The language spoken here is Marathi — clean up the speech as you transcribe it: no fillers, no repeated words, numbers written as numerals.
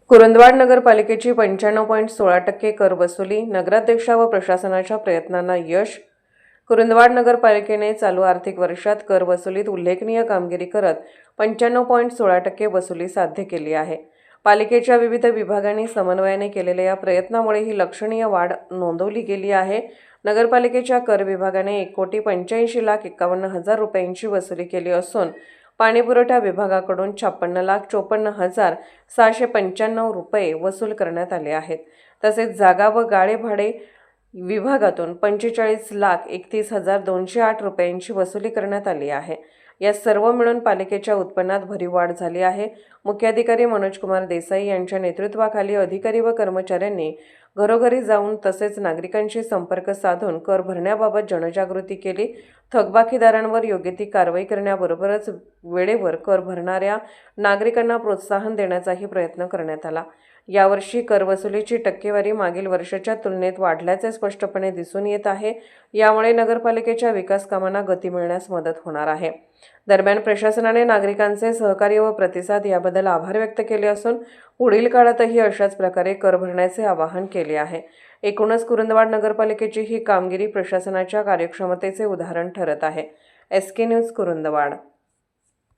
कुरुंदवाड नगरपालिकेची 95.16% कर वसुली, नगराध्यक्षा व प्रशासनाच्या प्रयत्नांना यश. कुरुंदवाड नगरपालिकेने चालू आर्थिक वर्षात कर वसुलीत उल्लेखनीय कामगिरी करत 95.16% वसुली साध्य केली आहे. पालिकेच्या विविध विभागांनी समन्वयाने केलेल्या या प्रयत्नामुळे ही लक्षणीय वाढ नोंदवली गेली आहे. नगरपालिकेच्या कर विभागाने 1,85,51,000 रुपयांची वसुली केली असून पाणीपुरवठा विभागाकडून 56,54,695 रुपये वसूल करण्यात आले आहेत. तसेच जागा व गाळे भाडे विभागातून 45,31,208 रुपयांची वसुली करण्यात आली आहे. या सर्व मिळून पालिकेच्या उत्पन्नात भरीव वाढ झाली आहे. मुख्याधिकारी मनोजकुमार देसाई यांच्या नेतृत्वाखाली अधिकारी व कर्मचाऱ्यांनी घरोघरी जाऊन तसेच नागरिकांशी संपर्क साधून कर भरण्याबाबत जनजागृती केली. थकबाकीदारांवर योग्य ती कारवाई करण्याबरोबरच वेळेवर कर भरणाऱ्या नागरिकांना प्रोत्साहन देण्याचाही प्रयत्न करण्यात आला. यावर्षी कर वसुलीची टक्केवारी मागील वर्षाच्या तुलनेत वाढल्याचे स्पष्टपणे दिसून येत आहे. यामुळे नगरपालिकेच्या विकास कामांना गती मिळण्यास मदत होणार आहे. दरम्यान प्रशासनाने नागरिकांचे सहकार्य व प्रतिसाद याबद्दल आभार व्यक्त केले असून पुढील काळातही अशाच प्रकारे कर भरण्याचे आवाहन केले आहे. एकूणच कुरुंदवाड नगरपालिकेची ही कामगिरी प्रशासनाच्या कार्यक्षमतेचे उदाहरण ठरत आहे. SK news Kurundwad.